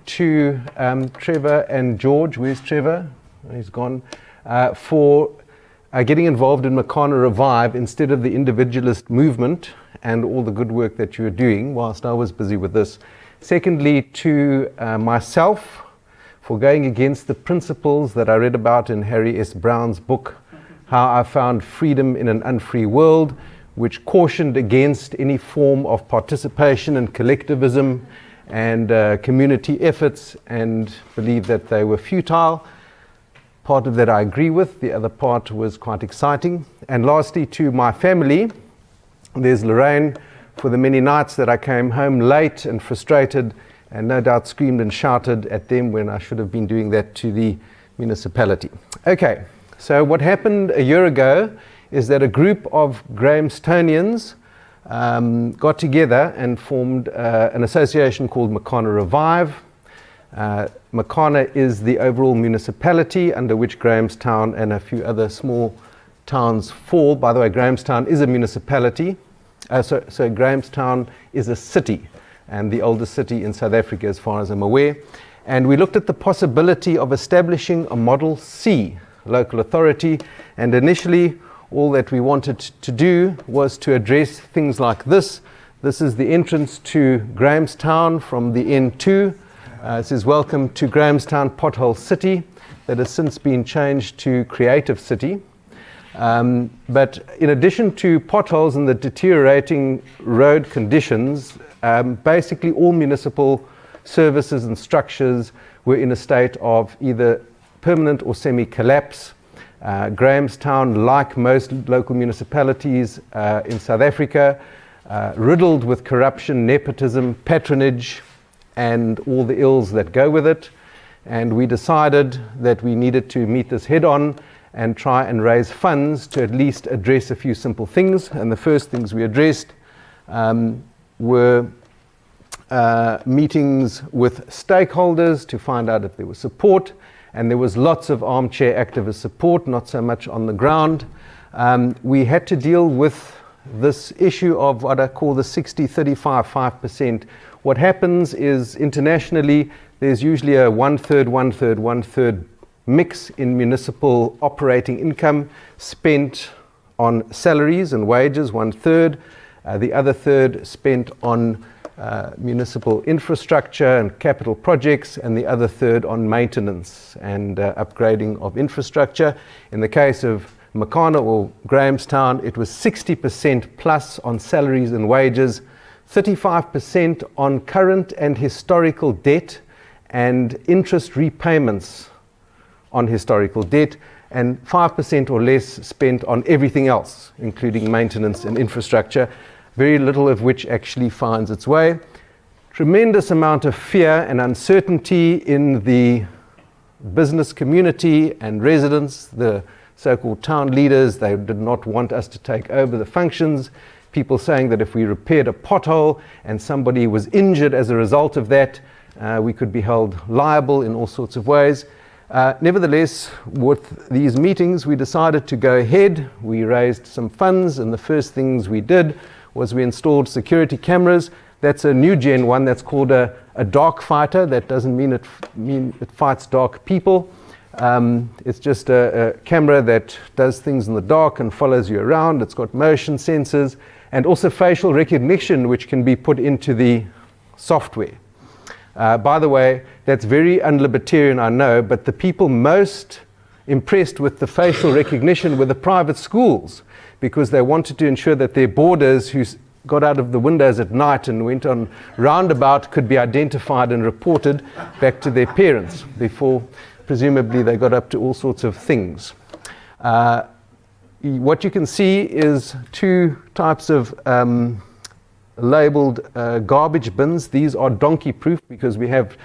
to Trevor and George. Where's Trevor? He's gone. For getting involved in Makana Revive instead of the individualist movement and all the good work that you were doing whilst I was busy with this. Secondly, to myself for going against the principles that I read about in Harry S. Brown's book, How I Found Freedom in an Unfree World, which cautioned against any form of participation in collectivism and community efforts, and believed that they were futile. Part of that I agree with, the other part was quite exciting. And lastly, to my family, there's Lorraine, for the many nights that I came home late and frustrated and no doubt screamed and shouted at them when I should have been doing that to the municipality. Okay, so what happened a year ago is that a group of Grahamstonians got together and formed an association called Makana Revive. Makana is the overall municipality under which Grahamstown and a few other small towns fall. By the way, Grahamstown is a municipality. So Grahamstown is a city, and the oldest city in South Africa as far as I'm aware. And we looked at the possibility of establishing a Model C local authority, and initially all that we wanted to do was to address things like this. This is the entrance to Grahamstown from the N2. It says, "Welcome to Grahamstown, Pothole City," that has since been changed to Creative City. But in addition to potholes and the deteriorating road conditions, basically all municipal services and structures were in a state of either permanent or semi-collapse. Grahamstown, like most local municipalities in South Africa, riddled with corruption, nepotism, patronage, and all the ills that go with it. And we decided that we needed to meet this head on and try and raise funds to at least address a few simple things. And the first things we addressed were meetings with stakeholders to find out if there was support. And there was lots of armchair activist support, not so much on the ground. We had to deal with this issue of what I call the 60-35, 5%. What happens is internationally, there's usually a 1/3, 1/3, 1/3 mix in municipal operating income spent on salaries and wages, 1/3. The other third spent on municipal infrastructure and capital projects, and the other third on maintenance and upgrading of infrastructure. In the case of Makana or Grahamstown, it was 60% plus on salaries and wages, 35% on current and historical debt and interest repayments on historical debt, and 5% or less spent on everything else, including maintenance and infrastructure, very little of which actually finds its way. Tremendous amount of fear and uncertainty in the business community and residents, the so-called town leaders. They did not want us to take over the functions. People saying that if we repaired a pothole and somebody was injured as a result of that, we could be held liable in all sorts of ways. Nevertheless, with these meetings, we decided to go ahead. We raised some funds, and the first things we did was we installed security cameras. That's a new gen one that's called a dark fighter. That doesn't mean it fights dark people. It's just a camera that does things in the dark and follows you around. It's got motion sensors and also facial recognition, which can be put into the software. By the way, that's very un-libertarian, I know, but the people most impressed with the facial recognition were the private schools, because they wanted to ensure that their boarders who got out of the windows at night and went on roundabout could be identified and reported back to their parents before presumably they got up to all sorts of things. What you can see is two types of labeled garbage bins. These are donkey proof because we have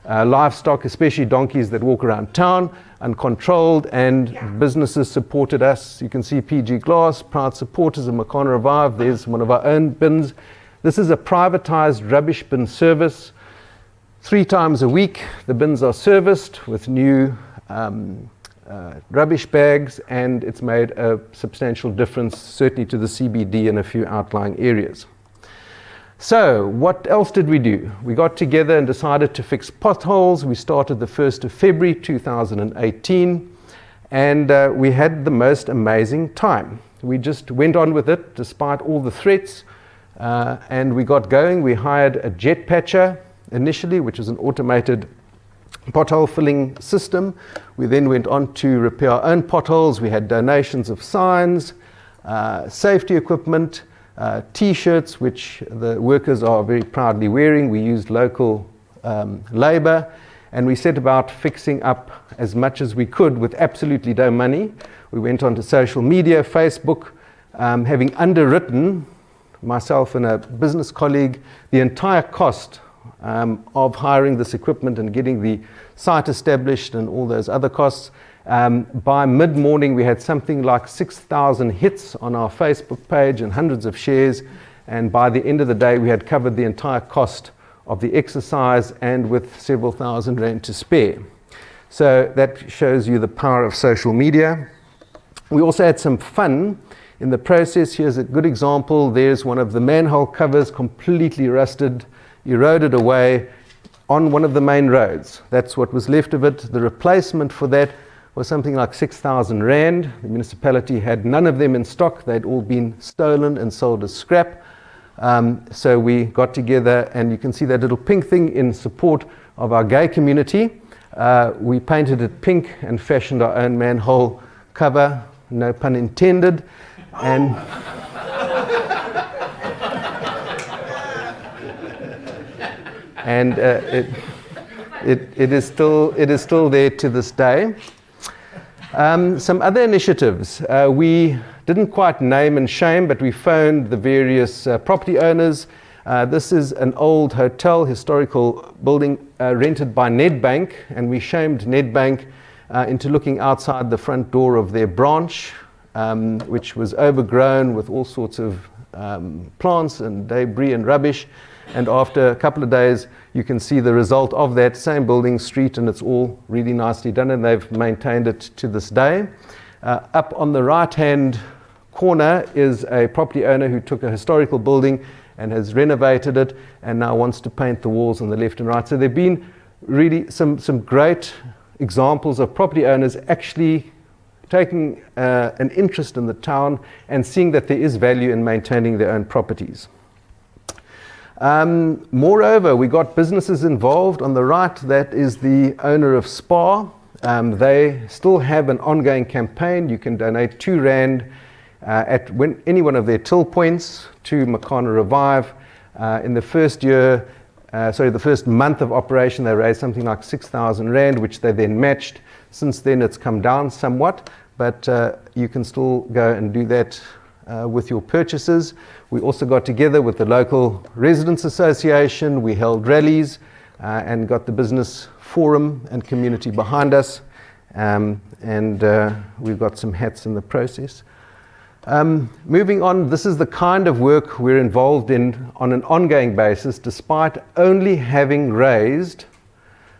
livestock, especially donkeys, that walk around town uncontrolled, and businesses supported us. You can see PG Glass, proud supporters of Makana Revive. There's one of our own bins. This is a privatized rubbish bin service. 3 times a week the bins are serviced with new rubbish bags, and it's made a substantial difference, certainly to the CBD and a few outlying areas. So, what else did we do? We got together and decided to fix potholes. We started the 1st of February 2018, and we had the most amazing time. We just went on with it despite all the threats, and we got going. We hired a jet patcher initially, which was an automated pothole filling system. We then went on to repair our own potholes. We had donations of signs, safety equipment, T-shirts, which the workers are very proudly wearing. We used local labor, and we set about fixing up as much as we could with absolutely no money. We went on to social media, Facebook, having underwritten, myself and a business colleague, the entire cost of hiring this equipment and getting the site established and all those other costs. By mid-morning, we had something like 6,000 hits on our Facebook page and hundreds of shares. And by the end of the day, we had covered the entire cost of the exercise, and with several thousand rand to spare. So that shows you the power of social media. We also had some fun in the process. Here's a good example. There's one of the manhole covers, completely rusted, eroded away on one of the main roads. That's what was left of it. The replacement for that was something like 6,000 rand. The municipality had none of them in stock. They'd all been stolen and sold as scrap. So we got together, and you can see that little pink thing in support of our gay community. We painted it pink and fashioned our own manhole cover, no pun intended. And it is still there to this day. Some other initiatives. We didn't quite name and shame, but we phoned the various property owners. This is an old hotel, historical building rented by Nedbank, and we shamed Nedbank into looking outside the front door of their branch, which was overgrown with all sorts of plants and debris and rubbish. And after a couple of days, you can see the result of that same building street, and it's all really nicely done, and they've maintained it to this day. Up on the right-hand corner is a property owner who took a historical building and has renovated it and now wants to paint the walls on the left and right. So there have been really some great examples of property owners actually taking an interest in the town and seeing that there is value in maintaining their own properties. Moreover, we got businesses involved. On the right, that is the owner of Spa. They still have an ongoing campaign. You can donate R2 at any one of their till points to Makana Revive. In the first the first month of operation, they raised something like 6,000 rand, which they then matched. Since then, it's come down somewhat, but you can still go and do that with your purchases. We also got together with the local residents association. We held rallies and got the business forum and community behind us, and we've got some hats in the process. Moving on, this is the kind of work we're involved in on an ongoing basis, despite only having raised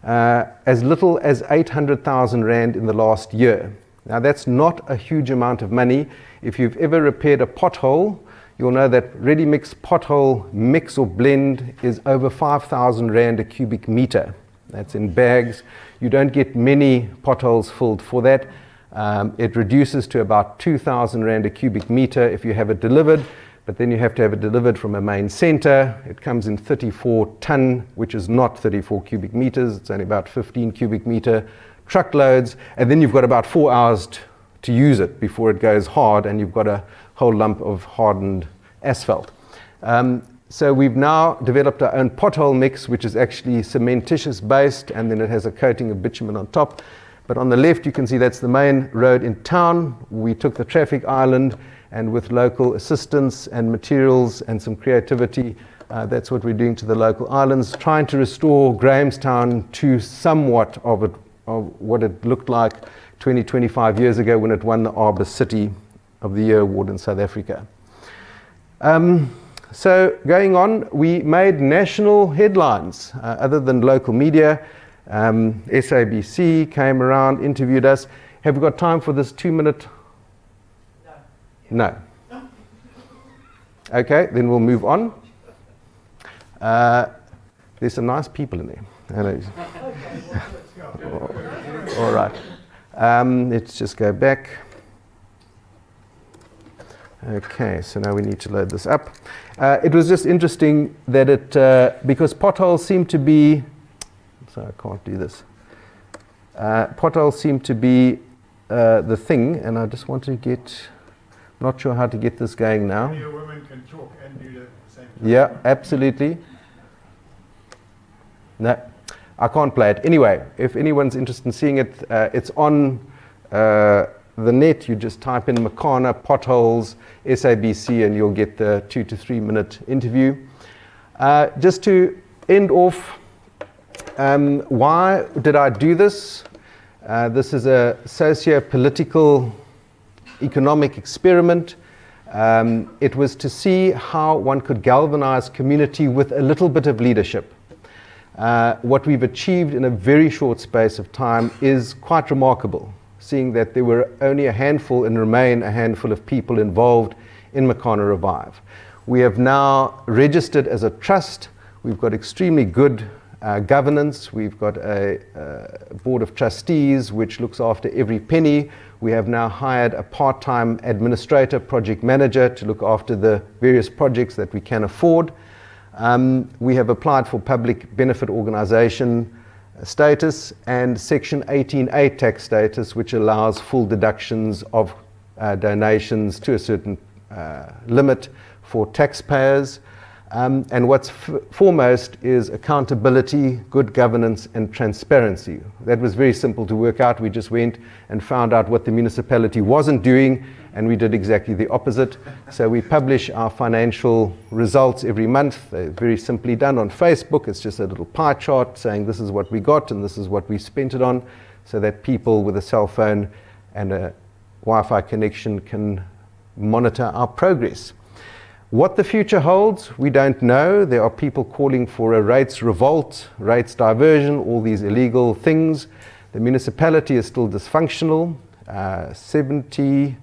as little as 800,000 rand in the last year. Now, that's not a huge amount of money. If you've ever repaired a pothole, you'll know that ready-mix pothole mix or blend is over 5,000 rand a cubic meter. That's in bags. You don't get many potholes filled for that. It reduces to about 2,000 rand a cubic meter if you have it delivered, but then you have to have it delivered from a main center. It comes in 34 ton, which is not 34 cubic meters. It's only about 15 cubic meter truckloads, and then you've got about 4 hours to use it before it goes hard, and you've got a whole lump of hardened asphalt. So we've now developed our own pothole mix, which is actually cementitious based, and then it has a coating of bitumen on top. But on the left, you can see that's the main road in town. We took the traffic island, and with local assistance and materials and some creativity, that's what we're doing to the local islands, trying to restore Grahamstown to somewhat of what it looked like 20, 25 years ago when it won the Arbor City of the Year award in South Africa. So going on, we made national headlines other than local media. SABC came around, interviewed us. Have we got time for this 2-minute? No. Okay, then we'll move on. There's some nice people in there. Hello. All right. Let's just go back. Okay, so now we need to load this up. It was just interesting that because potholes seem to be, so I can't do this. Potholes seem to be the thing, and I just want to get, not sure how to get this going now. Only a woman can talk and do the same thing. Yeah, absolutely. No, I can't play it. Anyway, if anyone's interested in seeing it, it's on the net. You just type in Makana potholes SABC and you'll get the 2 to 3 minute interview. Just to end off, why did I do this? This is a socio-political economic experiment. It was to see how one could galvanize community with a little bit of leadership. What we've achieved in a very short space of time is quite remarkable, seeing that there were only a handful and remain a handful of people involved in Makana Revive. We have now registered as a trust. We've got extremely good governance. We've got a board of trustees which looks after every penny. We have now hired a part-time administrator, project manager, to look after the various projects that we can afford. We have applied for public benefit organization status and Section 18A tax status, which allows full deductions of donations to a certain limit for taxpayers. And what's foremost is accountability, good governance, and transparency. That was very simple to work out. We just went and found out what the municipality wasn't doing, and we did exactly the opposite. So we publish our financial results every month. They're very simply done on Facebook. It's just a little pie chart saying this is what we got and this is what we spent it on, so that people with a cell phone and a Wi-Fi connection can monitor our progress. What the future holds, we don't know. There are people calling for a rates revolt, rates diversion, all these illegal things. The municipality is still dysfunctional. 70%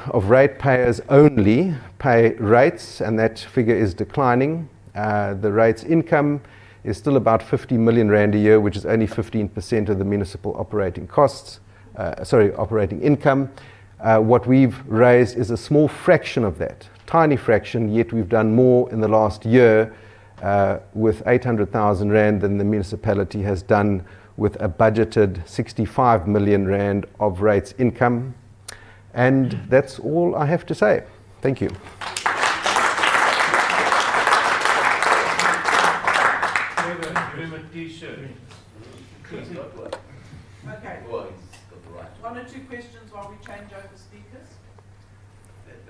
of ratepayers only pay rates, and that figure is declining. The rates income is still about 50 million rand a year, which is only 15% of the municipal operating costs, operating income. What we've raised is a small fraction of that, tiny fraction, yet we've done more in the last year with 800,000 rand than the municipality has done with a budgeted 65 million rand of rates income. And that's all I have to say. Thank you. Okay. One or two questions while we change over speakers.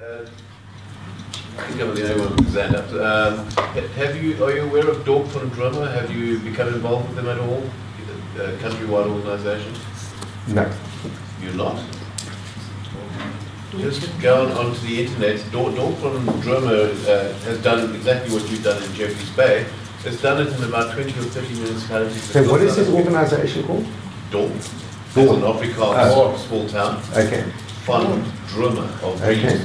I think I'm the only one who's hand up. Are you aware of Dorp and Drummer? Have you become involved with them at all? A countrywide organisation? No. You're not? Just go onto the internet. Dorp and Drummer has done exactly what you've done in Jeffreys Bay. It's done it in about 20 or 30 municipalities. So what is this organisation called? Dorp. It's an Afrikaans small town. Okay. Van Drummer of Okay.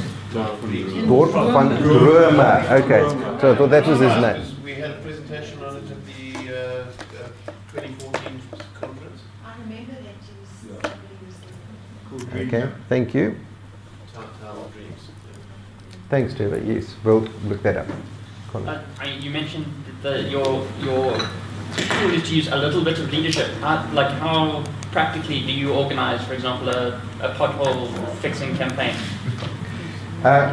Rees. Dorp van Drummer. Okay. So I thought that was his name. We had a presentation on it at the 2014 conference. I remember that you said. Okay. Thank you. Town of Dreams. Thanks, Trevor. Yes, we'll look that up. Colin. You mentioned that your tool is to use a little bit of leadership. How practically do you organize, for example, a pothole fixing campaign?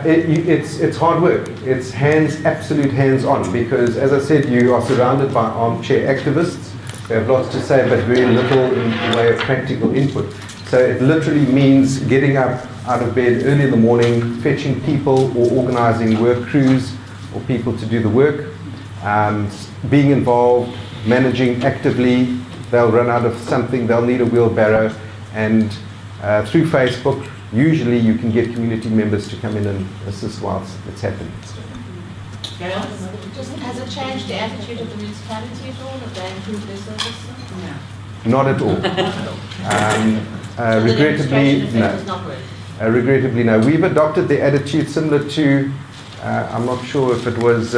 It's hard work. It's absolute hands-on, because, as I said, you are surrounded by armchair activists. They have lots to say, but very little in the way of practical input. So it literally means getting up out of bed early in the morning, fetching people or organizing work crews or people to do the work, being involved, managing actively. They'll run out of something, they'll need a wheelbarrow, and through Facebook, usually you can get community members to come in and assist whilst it's happening. Has it changed the attitude of the municipality at all? Have they improved their service? No. Not at all. Regrettably, no. Regrettably, no. We've adopted the attitude similar to, I'm not sure if it was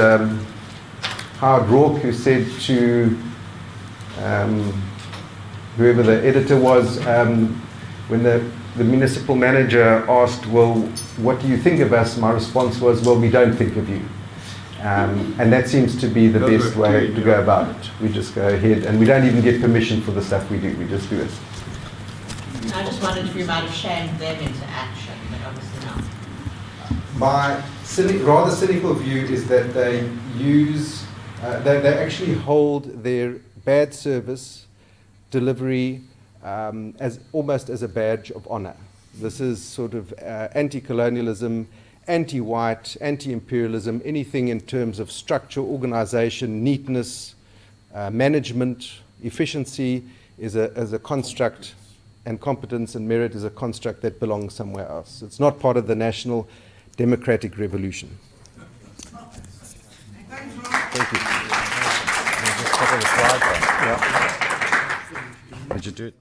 Howard Rourke, who said to whoever the editor was, when the municipal manager asked, well, what do you think of us? My response was, well, we don't think of you. And that seems to be the best way to go about it. We just go ahead, and we don't even get permission for the stuff we do. We just do it. I just wondered if you might have shamed them into action, but obviously not. My rather cynical view is that they use, they actually hold their bad service delivery as almost as a badge of honor. This is sort of anti-colonialism, anti-white, anti-imperialism, anything in terms of structure, organization, neatness, management, efficiency is a construct, and competence and merit is a construct that belongs somewhere else. It's not part of the national democratic revolution. Thank you. Did you do it?